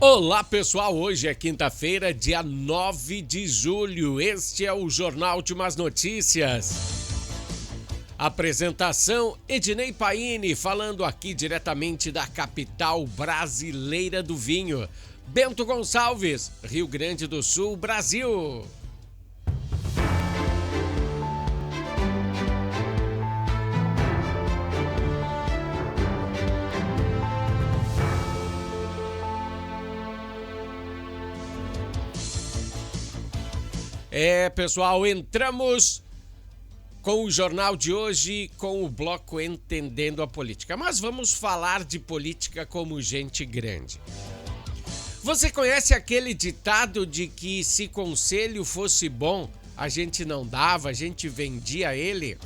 Olá pessoal, hoje é quinta-feira, dia 9 de julho. Este é o Jornal Últimas Notícias. Apresentação: Ednei Paine, falando aqui diretamente da capital brasileira do vinho. Bento Gonçalves, Rio Grande do Sul, Brasil. Pessoal, entramos com o jornal de hoje, com o bloco Entendendo a Política. Mas vamos falar de política como gente grande. Você conhece aquele ditado de que se conselho fosse bom, a gente não dava, a gente vendia ele?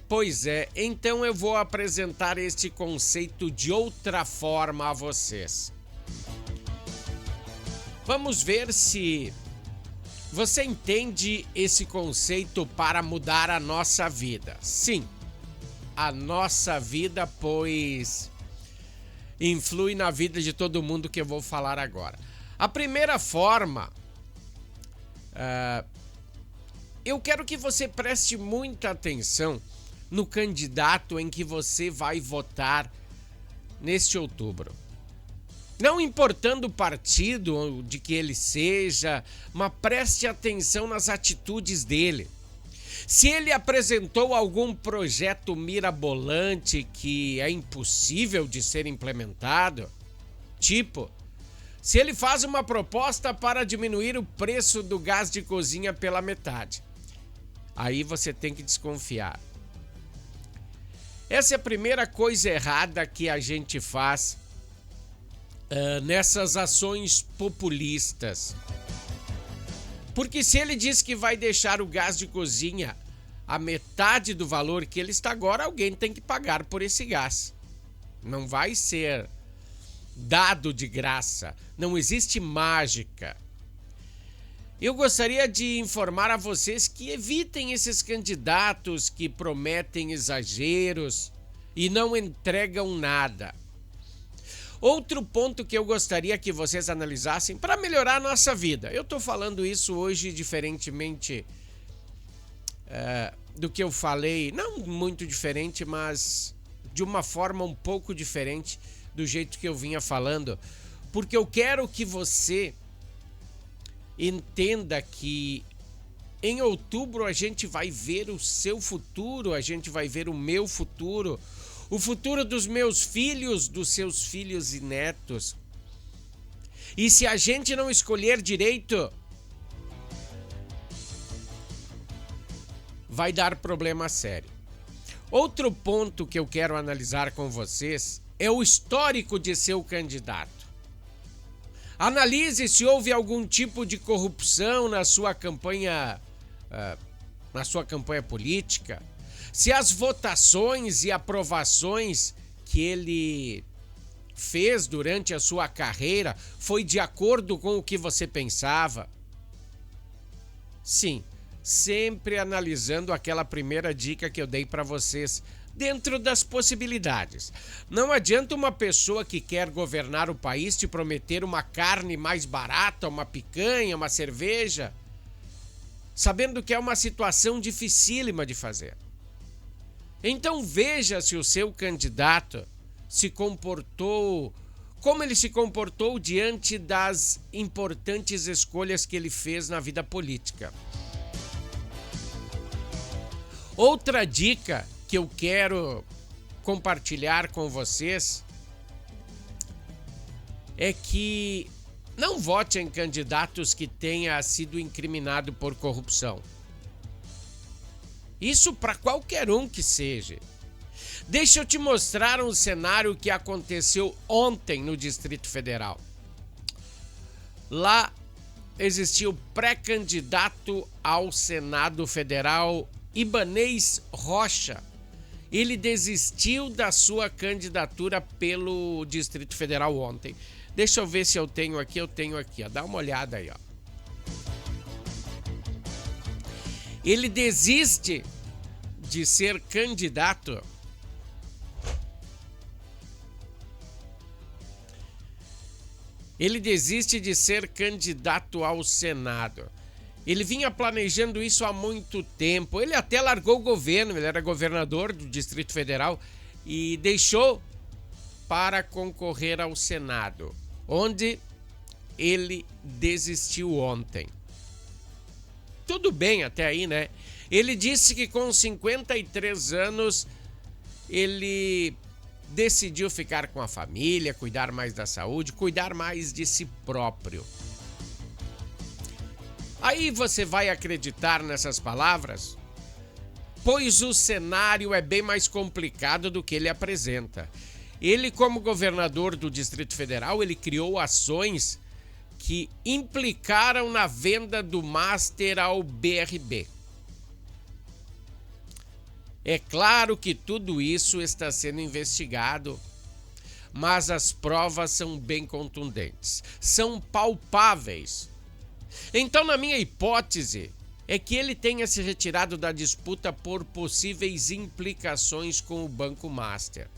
Pois é, então eu vou apresentar este conceito de outra forma a vocês. Vamos ver se você entende esse conceito para mudar a nossa vida. Sim, a nossa vida, pois influi na vida de todo mundo que eu vou falar agora. A primeira forma, eu quero que você preste muita atenção no candidato em que você vai votar neste outubro. Não importando o partido de que ele seja, mas preste atenção nas atitudes dele. Se ele apresentou algum projeto mirabolante que é impossível de ser implementado, tipo, se ele faz uma proposta para diminuir o preço do gás de cozinha pela metade, aí você tem que desconfiar. Essa é a primeira coisa errada que a gente faz nessas ações populistas. Porque se ele diz que vai deixar o gás de cozinha a metade do valor que ele está agora, alguém tem que pagar por esse gás. Não vai ser dado de graça. Não existe mágica. Eu gostaria de informar a vocês que evitem esses candidatos que prometem exageros e não entregam nada. Outro ponto que eu gostaria que vocês analisassem para melhorar a nossa vida. Eu estou falando isso hoje diferentemente do que eu falei. Não muito diferente, mas de uma forma um pouco diferente do jeito que eu vinha falando. Porque eu quero que você entenda que em outubro a gente vai ver o seu futuro, a gente vai ver o meu futuro. O futuro dos meus filhos, dos seus filhos e netos. E se a gente não escolher direito, vai dar problema sério. Outro ponto que eu quero analisar com vocês é o histórico de seu candidato. Analise se houve algum tipo de corrupção na sua campanha política. Se as votações e aprovações que ele fez durante a sua carreira foi de acordo com o que você pensava. Sim, sempre analisando aquela primeira dica que eu dei para vocês, dentro das possibilidades. Não adianta uma pessoa que quer governar o país te prometer uma carne mais barata, uma picanha, uma cerveja, sabendo que é uma situação dificílima de fazer. Então veja se o seu candidato se comportou, como ele se comportou diante das importantes escolhas que ele fez na vida política. Outra dica que eu quero compartilhar com vocês é que não vote em candidatos que tenham sido incriminados por corrupção. Isso para qualquer um que seja. Deixa eu te mostrar um cenário que aconteceu ontem no Distrito Federal. Lá existia o pré-candidato ao Senado Federal, Ibanez Rocha. Ele desistiu da sua candidatura pelo Distrito Federal ontem. Deixa eu ver se eu tenho aqui, ó. Dá uma olhada aí, ó. Ele desiste de ser candidato Ele desiste de ser candidato ao Senado. Ele vinha planejando isso há muito tempo. Ele até largou o governo, ele era governador do Distrito Federal e deixou para concorrer ao Senado, onde ele desistiu ontem. Tudo bem até aí, né? Ele disse que com 53 anos ele decidiu ficar com a família, cuidar mais da saúde, cuidar mais de si próprio. Aí você vai acreditar nessas palavras? Pois o cenário é bem mais complicado do que ele apresenta. Ele, como governador do Distrito Federal, ele criou ações que implicaram na venda do Master ao BRB. É claro que tudo isso está sendo investigado, mas as provas são bem contundentes, são palpáveis. Então, na minha hipótese, é que ele tenha se retirado da disputa por possíveis implicações com o Banco Master.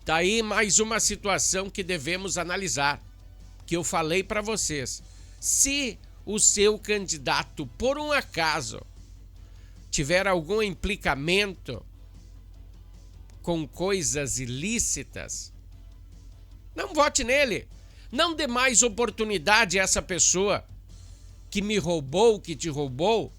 Daí mais uma situação que devemos analisar, que eu falei para vocês. Se o seu candidato, por um acaso, tiver algum implicamento com coisas ilícitas, não vote nele. Não dê mais oportunidade a essa pessoa que me roubou, que te roubou.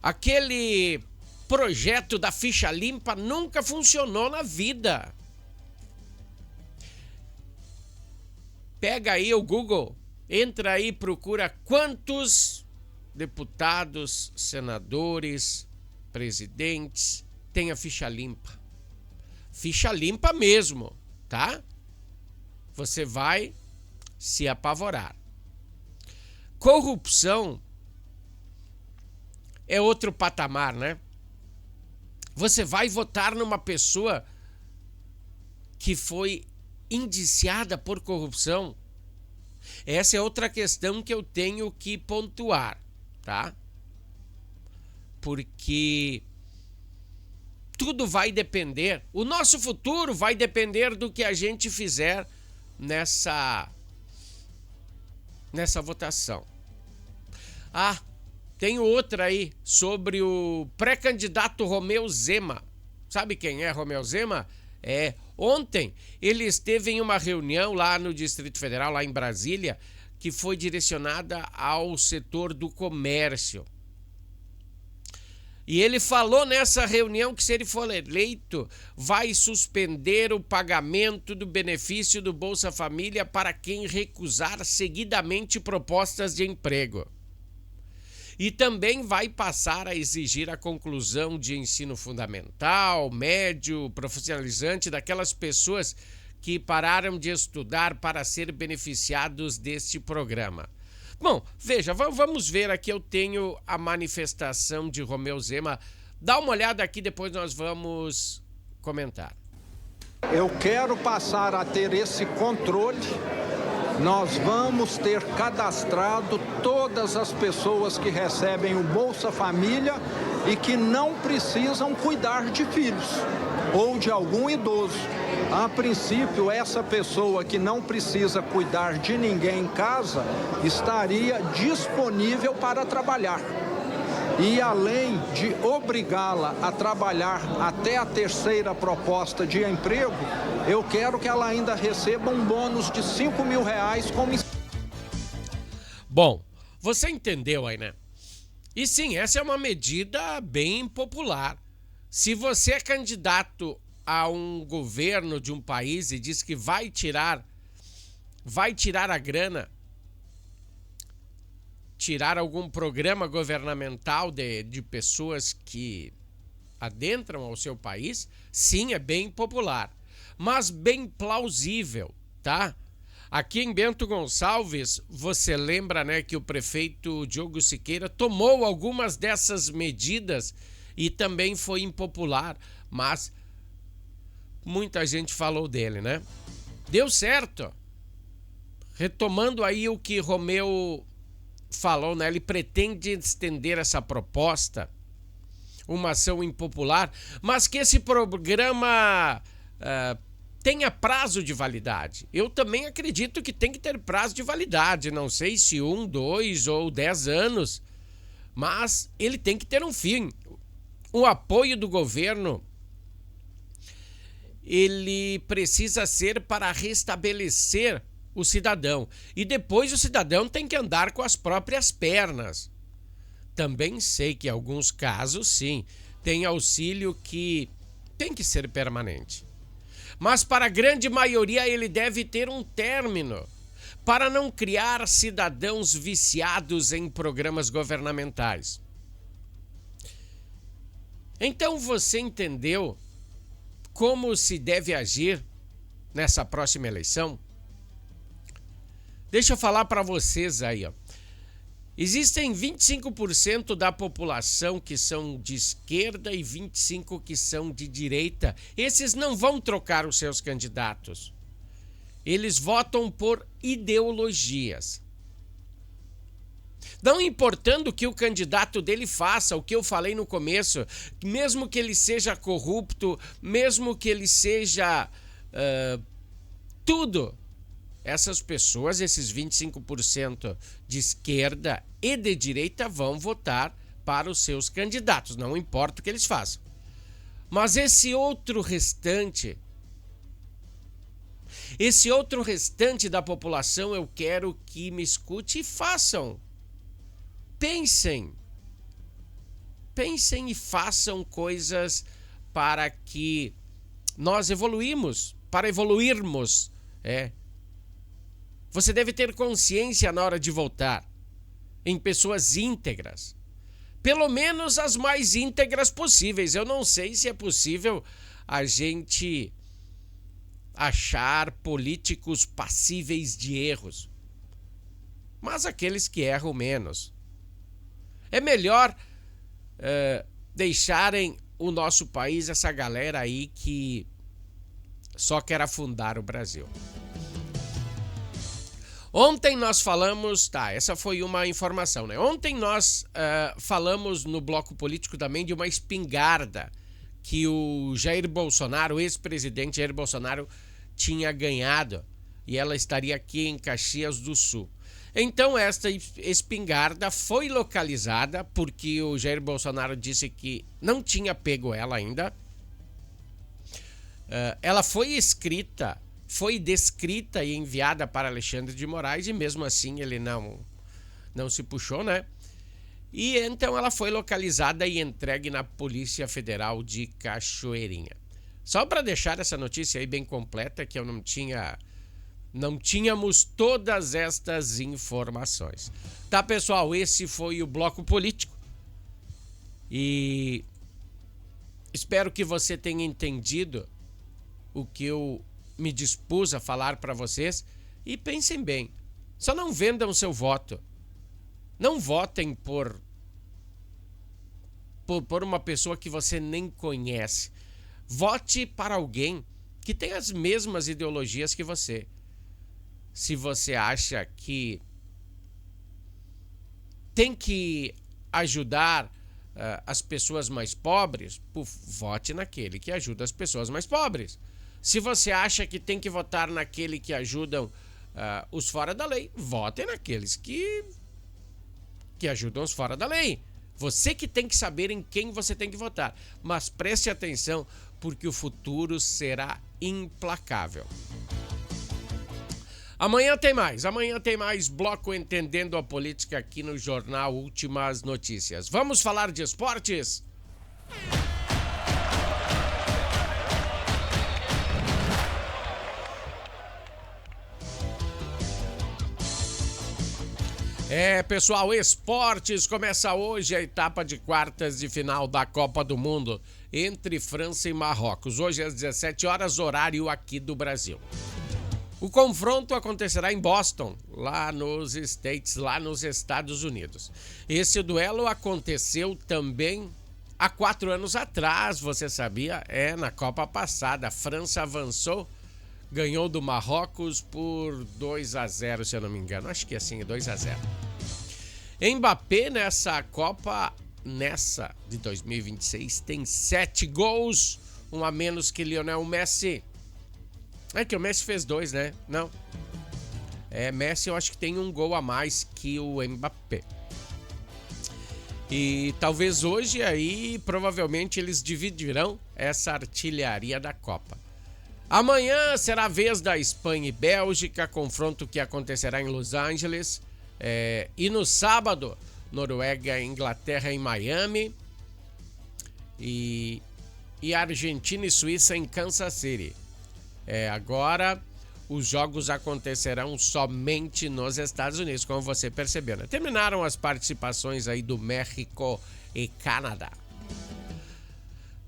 Aquele projeto da ficha limpa nunca funcionou na vida. Pega aí o Google, entra aí e procura quantos deputados, senadores, presidentes têm a ficha limpa. Ficha limpa mesmo, tá? Você vai se apavorar. Corrupção é outro patamar, né? Você vai votar numa pessoa que foi indiciada por corrupção? Essa é outra questão que eu tenho que pontuar, tá? Porque tudo vai depender, o nosso futuro vai depender do que a gente fizer nessa votação. Ah, tem outra aí sobre o pré-candidato Romeu Zema. Sabe quem é Romeu Zema? Ontem ele esteve em uma reunião lá no Distrito Federal, lá em Brasília, que foi direcionada ao setor do comércio. E ele falou nessa reunião que, se ele for eleito, vai suspender o pagamento do benefício do Bolsa Família para quem recusar seguidamente propostas de emprego. E também vai passar a exigir a conclusão de ensino fundamental, médio, profissionalizante daquelas pessoas que pararam de estudar para ser beneficiados deste programa. Bom, veja, vamos ver aqui, eu tenho a manifestação de Romeu Zema. Dá uma olhada aqui, depois nós vamos comentar. Eu quero passar a ter esse controle. Nós vamos ter cadastrado todas as pessoas que recebem o Bolsa Família e que não precisam cuidar de filhos ou de algum idoso. A princípio, essa pessoa que não precisa cuidar de ninguém em casa estaria disponível para trabalhar. E além de obrigá-la a trabalhar até a terceira proposta de emprego, eu quero que ela ainda receba um bônus de R$5.000 como... Bom, você entendeu aí, né? E sim, essa é uma medida bem popular. Se você é candidato a um governo de um país e diz que vai tirar a grana, tirar algum programa governamental de pessoas que adentram ao seu país, sim, é bem popular, mas bem plausível, tá? Aqui em Bento Gonçalves, você lembra, né, que o prefeito Diogo Siqueira tomou algumas dessas medidas e também foi impopular, mas muita gente falou dele, né? Deu certo. Retomando aí o que Romeu falou, né? Ele pretende estender essa proposta, uma ação impopular, mas que esse programa tenha prazo de validade. Eu também acredito que tem que ter prazo de validade. Não sei se 1, 2 ou 10 anos, mas ele tem que ter um fim. O apoio do governo, ele precisa ser para restabelecer o cidadão. E depois o cidadão tem que andar com as próprias pernas. Também sei que em alguns casos, sim, tem auxílio que tem que ser permanente. Mas para a grande maioria ele deve ter um término, para não criar cidadãos viciados em programas governamentais. Então você entendeu como se deve agir nessa próxima eleição? Deixa eu falar para vocês aí, ó. Existem 25% da população que são de esquerda e 25% que são de direita. Esses não vão trocar os seus candidatos. Eles votam por ideologias. Não importando o que o candidato dele faça, o que eu falei no começo, mesmo que ele seja corrupto, mesmo que ele seja tudo. Essas pessoas, esses 25% de esquerda e de direita, vão votar para os seus candidatos, não importa o que eles façam. Mas esse outro restante da população, eu quero que me escute e façam. Pensem e façam coisas para que nós evoluirmos. Você deve ter consciência na hora de votar em pessoas íntegras. Pelo menos as mais íntegras possíveis. Eu não sei se é possível a gente achar políticos passíveis de erros. Mas aqueles que erram menos. É melhor deixarem o nosso país, essa galera aí que só quer afundar o Brasil. Ontem nós falamos, essa foi uma informação, né? Ontem nós falamos no Bloco Político também de uma espingarda que o Jair Bolsonaro, o ex-presidente Jair Bolsonaro, tinha ganhado e ela estaria aqui em Caxias do Sul. Então esta espingarda foi localizada porque o Jair Bolsonaro disse que não tinha pego ela ainda. Ela foi descrita e enviada para Alexandre de Moraes e mesmo assim ele não se puxou, né? E então ela foi localizada e entregue na Polícia Federal de Cachoeirinha. Só para deixar essa notícia aí bem completa, que eu não tínhamos todas estas informações. Tá, pessoal? Esse foi o Bloco Político. E espero que você tenha entendido o que eu me dispus a falar para vocês. E pensem bem. Só não vendam seu voto. Não votem por uma pessoa que você nem conhece. Vote para alguém que tem as mesmas ideologias que você. Se você acha que tem que ajudar as pessoas mais pobres, vote naquele que ajuda as pessoas mais pobres. Se você acha que tem que votar naquele que ajudam os fora da lei, vote naqueles que ajudam os fora da lei. Você que tem que saber em quem você tem que votar. Mas preste atenção, porque o futuro será implacável. Amanhã tem mais Bloco Entendendo a Política aqui no Jornal Últimas Notícias. Vamos falar de esportes? Pessoal, esportes, começa hoje a etapa de quartas de final da Copa do Mundo entre França e Marrocos. Hoje às 17 horas, horário aqui do Brasil. O confronto acontecerá em Boston, lá nos Estados Unidos. Esse duelo aconteceu também há 4 anos atrás, você sabia? Na Copa passada. A França avançou, ganhou do Marrocos por 2-0, se eu não me engano. Acho que assim, 2-0. Mbappé nessa Copa, de 2026, tem 7 gols, um a menos que Lionel Messi. É que o Messi fez 2, né? Não. Messi eu acho que tem um gol a mais que o Mbappé. E talvez hoje aí, provavelmente, eles dividirão essa artilharia da Copa. Amanhã será a vez da Espanha e Bélgica, confronto que acontecerá em Los Angeles. E no sábado, Noruega e Inglaterra em Miami. E Argentina e Suíça em Kansas City. Agora, os jogos acontecerão somente nos Estados Unidos, como você percebeu, né? Terminaram as participações aí do México e Canadá.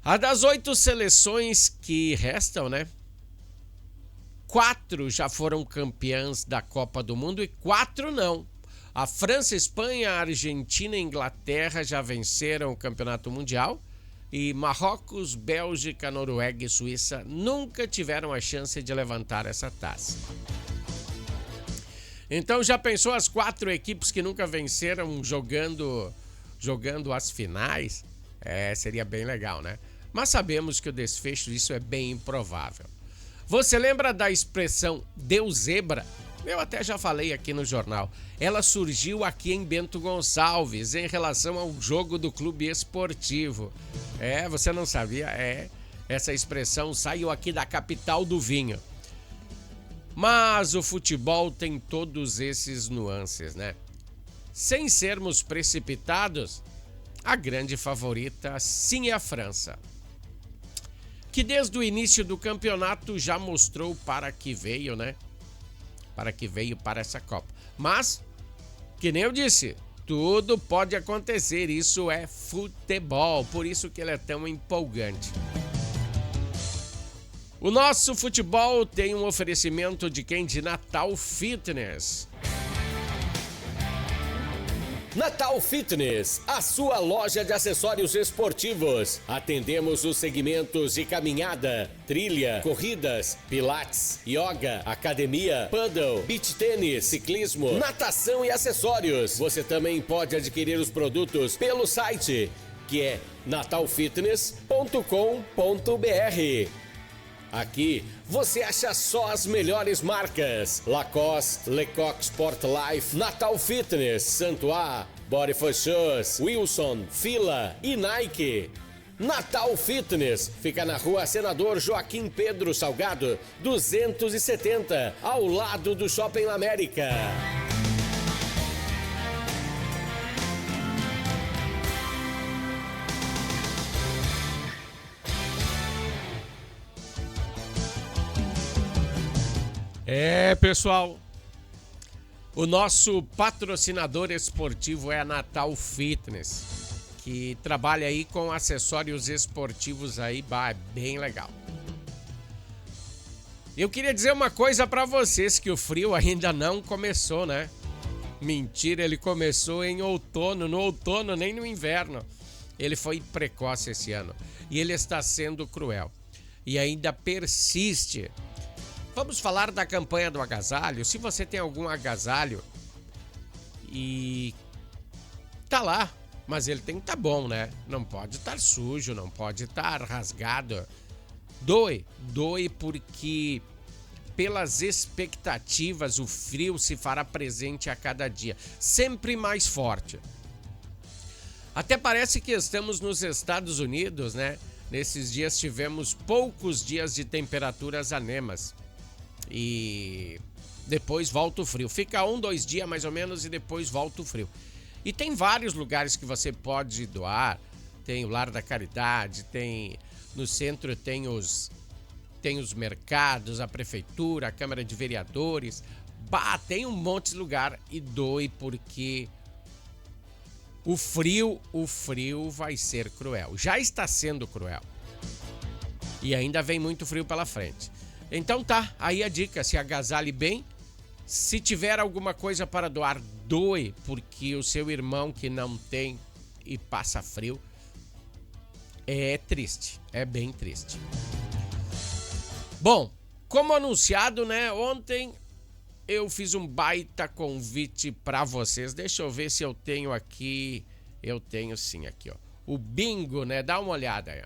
A das 8 seleções que restam, né? 4 já foram campeãs da Copa do Mundo e 4 não. A França, Espanha, Argentina e Inglaterra já venceram o Campeonato Mundial. E Marrocos, Bélgica, Noruega e Suíça nunca tiveram a chance de levantar essa taça. Então já pensou as 4 equipes que nunca venceram jogando as finais? Seria bem legal, né? Mas sabemos que o desfecho disso é bem improvável. Você lembra da expressão "deu zebra"? Eu até já falei aqui no jornal. Ela surgiu aqui em Bento Gonçalves, em relação ao jogo do clube esportivo. Você não sabia? Essa expressão saiu aqui da capital do vinho. Mas o futebol tem todos esses nuances, né? Sem sermos precipitados, a grande favorita sim é a França, que desde o início do campeonato já mostrou para que veio, né? Para que veio para essa Copa. Mas, que nem eu disse, tudo pode acontecer, isso é futebol, por isso que ele é tão empolgante. O nosso futebol tem um oferecimento de quem? De Natal Fitness. Natal Fitness, a sua loja de acessórios esportivos. Atendemos os segmentos de caminhada, trilha, corridas, pilates, yoga, academia, paddle, beach tênis, ciclismo, natação e acessórios. Você também pode adquirir os produtos pelo site, que é natalfitness.com.br. Aqui você acha só as melhores marcas: Lacoste, Lecoq Sport Life, Natal Fitness, Santois, Body for Shoes, Wilson, Fila e Nike. Natal Fitness fica na rua Senador Joaquim Pedro Salgado, 270, ao lado do Shopping América. Pessoal, o nosso patrocinador esportivo é a Natal Fitness, que trabalha aí com acessórios esportivos aí, bem legal. Eu queria dizer uma coisa pra vocês, que o frio ainda não começou, né? Mentira, ele começou em outono, no outono, nem no inverno. Ele foi precoce esse ano e ele está sendo cruel e ainda persiste. Vamos falar da campanha do agasalho. Se você tem algum agasalho e tá lá, mas ele tem que estar bom, né? Não pode estar sujo, não pode estar rasgado. Doe porque pelas expectativas o frio se fará presente a cada dia, sempre mais forte. Até parece que estamos nos Estados Unidos, né? Nesses dias tivemos poucos dias de temperaturas amenas. E depois volta o frio. Fica 1-2 dias mais ou menos e depois volta o frio. E tem vários lugares que você pode doar. Tem o Lar da Caridade, no centro tem os mercados, a prefeitura, a Câmara de Vereadores. Tem um monte de lugar e doe porque o frio vai ser cruel. Já está sendo cruel. E ainda vem muito frio pela frente. Então tá, aí a dica, se agasalhe bem. Se tiver alguma coisa para doar, doe, porque o seu irmão que não tem e passa frio é triste, é bem triste. Bom, como anunciado, né, ontem eu fiz um baita convite para vocês. Deixa eu ver se eu tenho aqui, eu tenho sim aqui, ó, o bingo, né, dá uma olhada aí.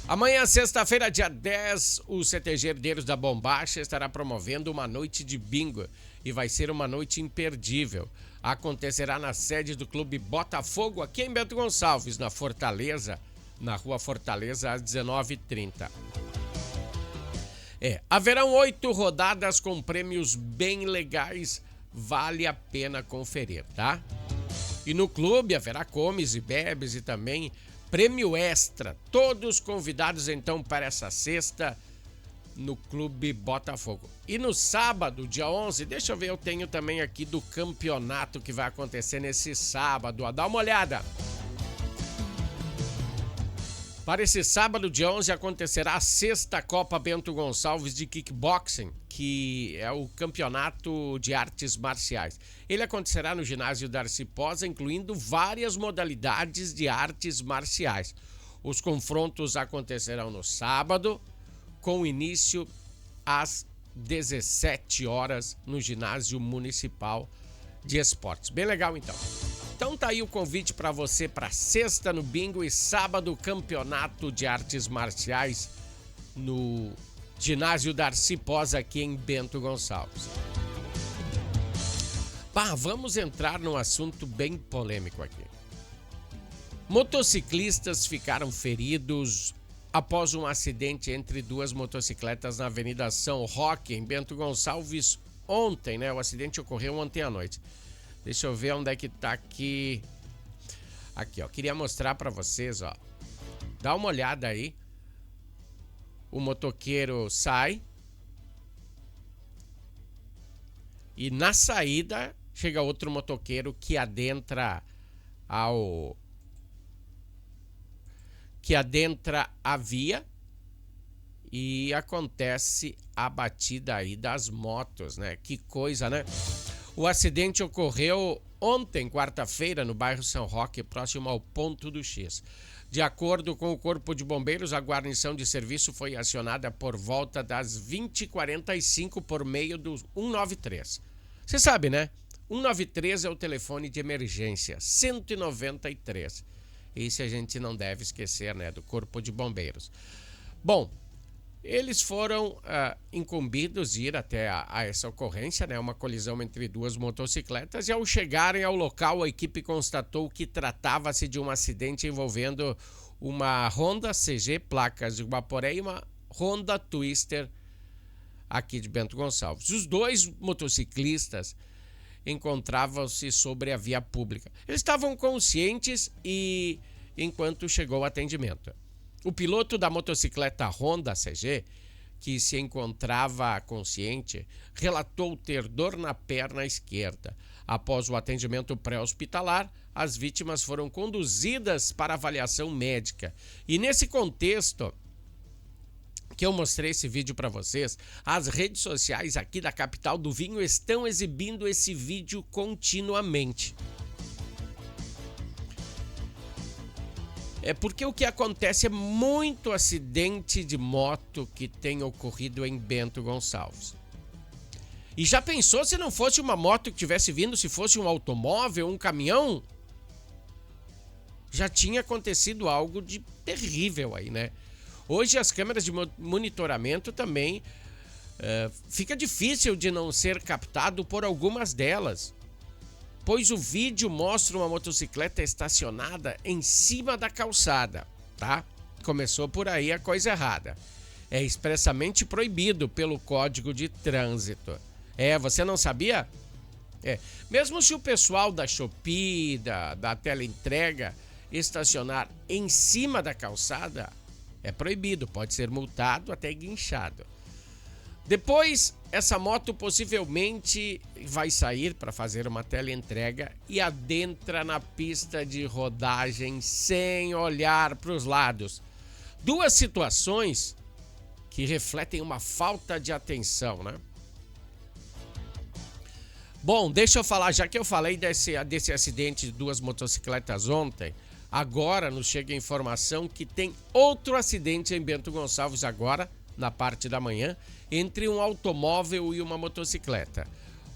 Amanhã, sexta-feira, dia 10, o CTG Herdeiros da Bombacha estará promovendo uma noite de bingo e vai ser uma noite imperdível. Acontecerá na sede do Clube Botafogo, aqui em Bento Gonçalves, na Fortaleza, na Rua Fortaleza, às 19h30. Haverão 8 rodadas com prêmios bem legais, vale a pena conferir, tá? E no clube haverá comes e bebes e também prêmio extra. Todos convidados então para essa sexta no Clube Botafogo. E no sábado, dia 11, deixa eu ver, eu tenho também aqui do campeonato que vai acontecer nesse sábado. Ó, dá uma olhada. Para esse sábado, dia 11, acontecerá a sexta Copa Bento Gonçalves de Kickboxing, que é o campeonato de artes marciais. Ele acontecerá no ginásio Darcy Posa, incluindo várias modalidades de artes marciais. Os confrontos acontecerão no sábado, com início às 17 horas no ginásio municipal de esportes. Bem legal, então. Então tá aí o convite para você para sexta no bingo e sábado campeonato de artes marciais no ginásio Darcy Posa aqui em Bento Gonçalves. Vamos entrar num assunto bem polêmico aqui. Motociclistas ficaram feridos após um acidente entre duas motocicletas na Avenida São Roque, em Bento Gonçalves, ontem, né? O acidente ocorreu ontem à noite. Deixa eu ver onde é que tá aqui. Aqui, ó. Queria mostrar pra vocês, ó. Dá uma olhada aí. O motoqueiro sai. E na saída chega outro motoqueiro que adentra a via e acontece a batida aí das motos, né? Que coisa, né? O acidente ocorreu ontem, quarta-feira, no bairro São Roque, próximo ao Ponto do X. De acordo com o Corpo de Bombeiros, a guarnição de serviço foi acionada por volta das 20h45 por meio do 193. Você sabe, né? 193 é o telefone de emergência, 193. Isso a gente não deve esquecer, né? Do Corpo de Bombeiros. Bom, eles foram incumbidos de ir até a essa ocorrência, né? Uma colisão entre duas motocicletas, e ao chegarem ao local, a equipe constatou que tratava-se de um acidente envolvendo uma Honda CG, placas de Guaporé, e uma Honda Twister aqui de Bento Gonçalves. Os dois motociclistas encontravam-se sobre a via pública. Eles estavam conscientes e enquanto chegou o atendimento. O piloto da motocicleta Honda CG, que se encontrava consciente, relatou ter dor na perna esquerda. Após o atendimento pré-hospitalar, as vítimas foram conduzidas para avaliação médica. E nesse contexto que eu mostrei esse vídeo para vocês, as redes sociais aqui da capital do vinho estão exibindo esse vídeo continuamente. É porque o que acontece é muito acidente de moto que tem ocorrido em Bento Gonçalves. E já pensou se não fosse uma moto que tivesse vindo, se fosse um automóvel, um caminhão? Já tinha acontecido algo de terrível aí, né? Hoje as câmeras de monitoramento também fica difícil de não ser captado por algumas delas, pois o vídeo mostra uma motocicleta estacionada em cima da calçada, tá? Começou por aí a coisa errada. É expressamente proibido pelo Código de Trânsito. Você não sabia? Mesmo se o pessoal da Shopee, da teleentrega, estacionar em cima da calçada, é proibido, pode ser multado, até guinchado. Depois, essa moto possivelmente vai sair para fazer uma teleentrega e adentra na pista de rodagem sem olhar para os lados. Duas situações que refletem uma falta de atenção, né? Bom, deixa eu falar, já que eu falei desse acidente de duas motocicletas ontem, agora nos chega a informação que tem outro acidente em Bento Gonçalves agora, na parte da manhã, entre um automóvel e uma motocicleta.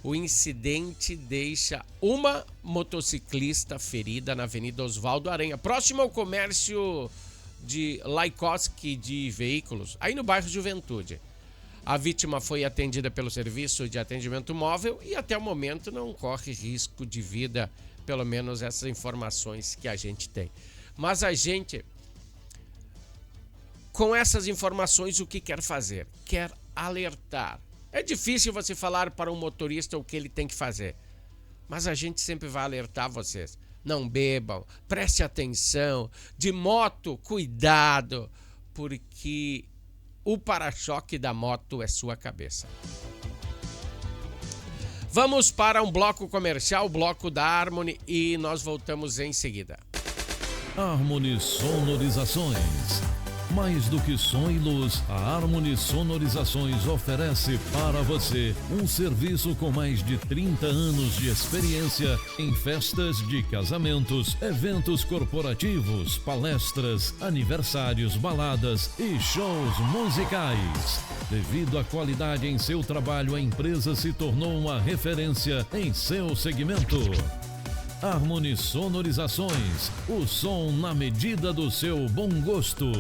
O incidente deixa uma motociclista ferida na Avenida Osvaldo Aranha, próximo ao comércio de Laikoski de Veículos, aí no bairro Juventude. A vítima foi atendida pelo serviço de atendimento móvel e até o momento não corre risco de vida, pelo menos essas informações que a gente tem. Mas a gente, com essas informações, o que quer fazer? Quer alertar. É difícil você falar para um motorista o que ele tem que fazer, mas a gente sempre vai alertar vocês. Não bebam, preste atenção, de moto, cuidado, porque o para-choque da moto é sua cabeça. Vamos para um bloco comercial, o bloco da Harmony, e nós voltamos em seguida. Harmony Sonorizações. Mais do que som e luz, a Harmony Sonorizações oferece para você um serviço com mais de 30 anos de experiência em festas de casamentos, eventos corporativos, palestras, aniversários, baladas e shows musicais. Devido à qualidade em seu trabalho, a empresa se tornou uma referência em seu segmento. Harmony Sonorizações, o som na medida do seu bom gosto.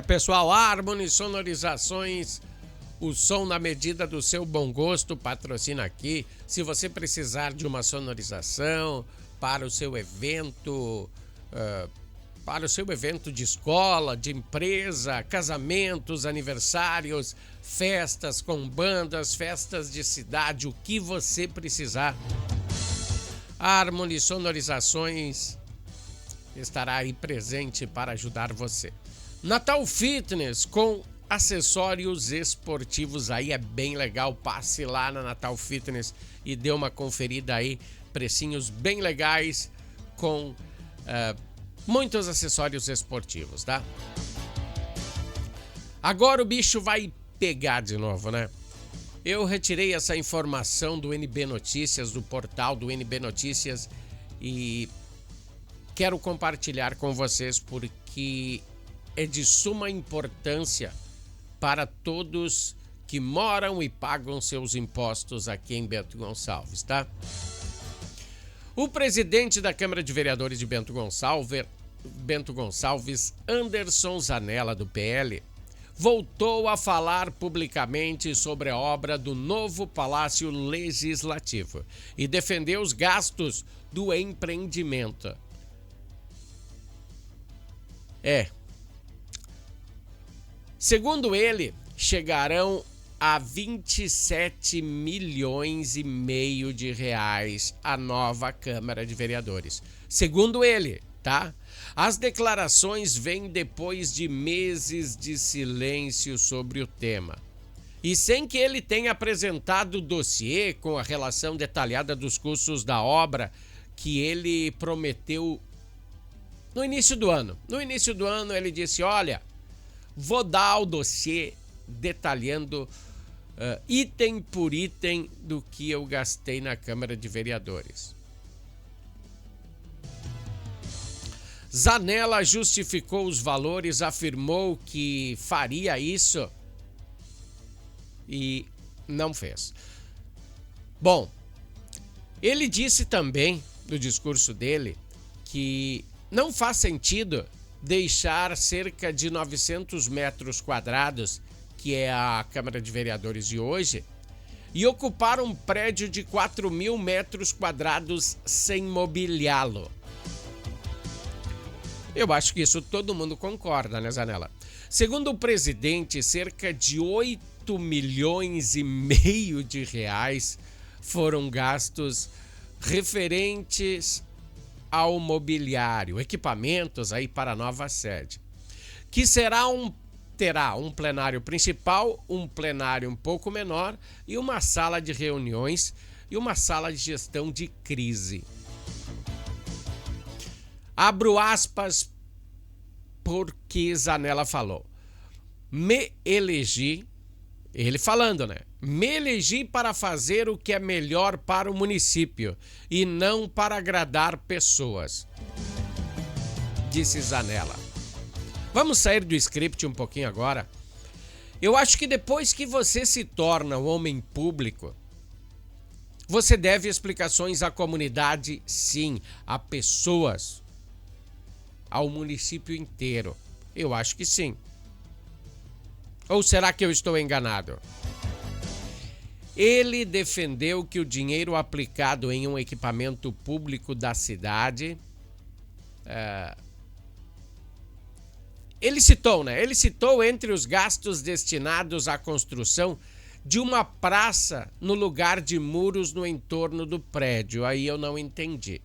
Pessoal, Harmony Sonorizações, o som na medida do seu bom gosto, patrocina aqui. Se você precisar de uma sonorização para o seu evento, de escola, de empresa, casamentos, aniversários, festas com bandas, festas de cidade, o que você precisar, Harmony Sonorizações estará aí presente para ajudar você. Natal Fitness com acessórios esportivos, aí é bem legal. Passe lá na Natal Fitness e dê uma conferida aí, precinhos bem legais com muitos acessórios esportivos, tá? Agora o bicho vai pegar de novo, né? Eu retirei essa informação do NB Notícias, do portal do NB Notícias, e quero compartilhar com vocês porque é de suma importância para todos que moram e pagam seus impostos aqui em Bento Gonçalves, tá? O presidente da Câmara de Vereadores de Bento Gonçalves, Anderson Zanella, do PL, voltou a falar publicamente sobre a obra do novo Palácio Legislativo e defendeu os gastos do empreendimento. Segundo ele, chegarão a 27 milhões e meio de reais a nova Câmara de Vereadores. Segundo ele, tá? As declarações vêm depois de meses de silêncio sobre o tema. E sem que ele tenha apresentado o dossiê com a relação detalhada dos custos da obra que ele prometeu no início do ano. No início do ano ele disse, olha, vou dar o dossiê detalhando item por item do que eu gastei na Câmara de Vereadores. Zanella justificou os valores, afirmou que faria isso e não fez. Bom, ele disse também, no discurso dele, que não faz sentido deixar cerca de 900 metros quadrados, que é a Câmara de Vereadores de hoje, e ocupar um prédio de 4.000 metros quadrados sem mobiliá-lo. Eu acho que isso todo mundo concorda, né, Zanella? Segundo o presidente, cerca de 8 milhões e meio de reais foram gastos referentes ao mobiliário, equipamentos aí para a nova sede, que terá um plenário principal, um plenário um pouco menor e uma sala de reuniões e uma sala de gestão de crise. Abro aspas porque Zanella falou. Me elegi, ele falando, né? Me elegi para fazer o que é melhor para o município e não para agradar pessoas, disse Zanella. Vamos sair do script um pouquinho agora. Eu acho que depois que você se torna um homem público, você deve explicações à comunidade, sim, a pessoas. ao município inteiro? Eu acho que sim. Ou será que eu estou enganado? Ele defendeu que o dinheiro aplicado em um equipamento público da cidade... Ele citou entre os gastos destinados à construção de uma praça no lugar de muros no entorno do prédio. Aí eu não entendi.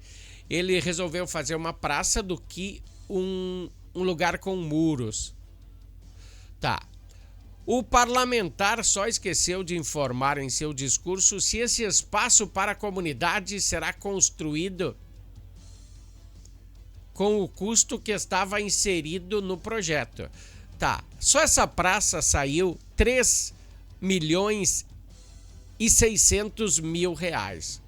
Ele resolveu fazer uma praça do que um lugar com muros. Tá. O parlamentar só esqueceu de informar em seu discurso se esse espaço para a comunidade será construído com o custo que estava inserido no projeto. Tá, só essa praça saiu 3.600.000 reais.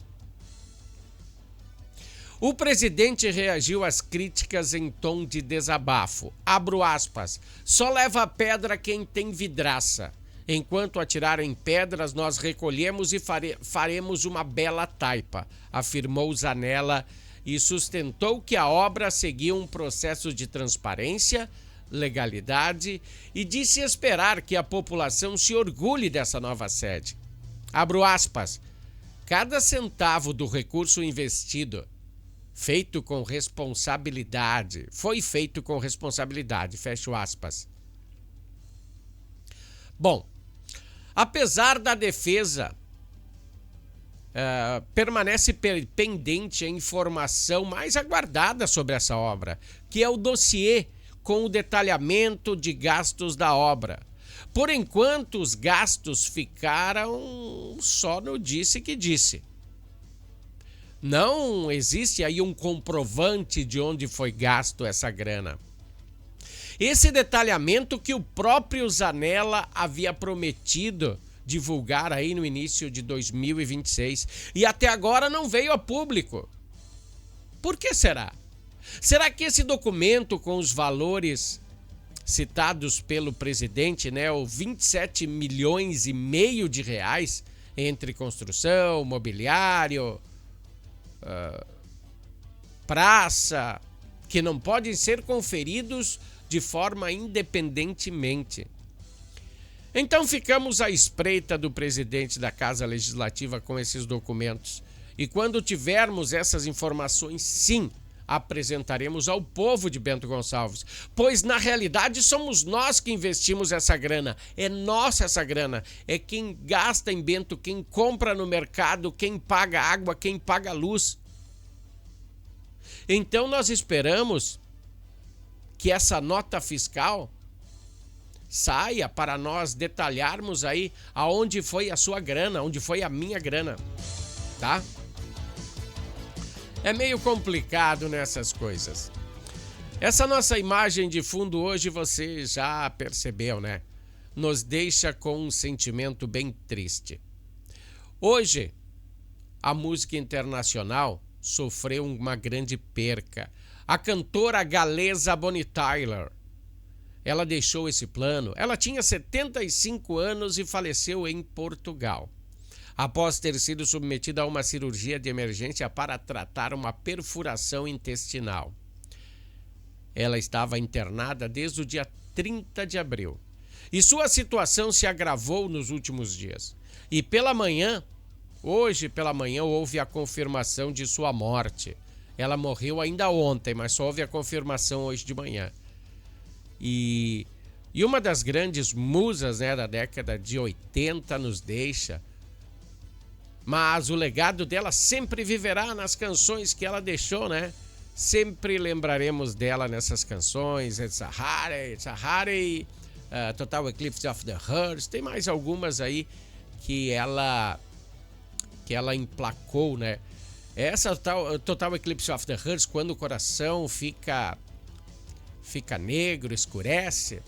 O presidente reagiu às críticas em tom de desabafo. Abro aspas. Só leva a pedra quem tem vidraça. Enquanto atirarem pedras, nós recolhemos e faremos uma bela taipa, afirmou Zanella e sustentou que a obra seguia um processo de transparência, legalidade e disse esperar que a população se orgulhe dessa nova sede. Abro aspas. Cada centavo do recurso investido foi feito com responsabilidade, fecho aspas. Bom, apesar da defesa, permanece pendente a informação mais aguardada sobre essa obra, que é o dossiê com o detalhamento de gastos da obra. Por enquanto, os gastos ficaram só no disse que disse. Não existe aí um comprovante de onde foi gasto essa grana. Esse detalhamento que o próprio Zanella havia prometido divulgar aí no início de 2026 e até agora não veio a público. Por que será? Será que esse documento com os valores citados pelo presidente, né, o 27,5 milhões de reais entre construção, mobiliário, praça, que não podem ser conferidos de forma independentemente. Então ficamos à espreita do presidente da Casa Legislativa com esses documentos. E quando tivermos essas informações, sim, apresentaremos ao povo de Bento Gonçalves. Pois na realidade somos nós que investimos essa grana. É nossa essa grana. É quem gasta em Bento, quem compra no mercado, quem paga água, quem paga luz. Então nós esperamos que essa nota fiscal saia para nós detalharmos aí aonde foi a sua grana, onde foi a minha grana, tá? É meio complicado nessas coisas. Essa nossa imagem de fundo hoje você já percebeu, né? Nos deixa com um sentimento bem triste. Hoje, a música internacional sofreu uma grande perca. A cantora galesa Bonnie Tyler, ela deixou esse plano. Ela tinha 75 anos e faleceu em Portugal, após ter sido submetida a uma cirurgia de emergência para tratar uma perfuração intestinal. Ela estava internada desde o dia 30 de abril. E sua situação se agravou nos últimos dias. E hoje pela manhã, houve a confirmação de sua morte. Ela morreu ainda ontem, mas só houve a confirmação hoje de manhã. E uma das grandes musas, né, da década de 80 nos deixa. Mas o legado dela sempre viverá nas canções que ela deixou, né? Sempre lembraremos dela nessas canções. It's a Heartache, Total Eclipse of the Heart. Tem mais algumas aí que ela emplacou, né? Essa Total Eclipse of the Heart, quando o coração fica negro, escurece,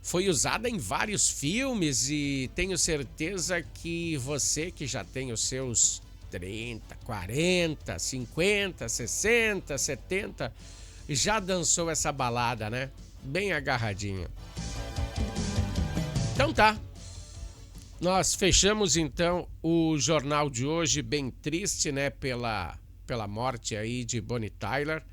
foi usada em vários filmes e tenho certeza que você que já tem os seus 30, 40, 50, 60, 70, já dançou essa balada, né? Bem agarradinho. Então tá. Nós fechamos então o jornal de hoje bem triste, né? Pela morte aí de Bonnie Tyler.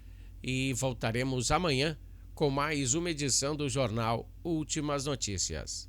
e voltaremos amanhã com mais uma edição do Jornal Últimas Notícias.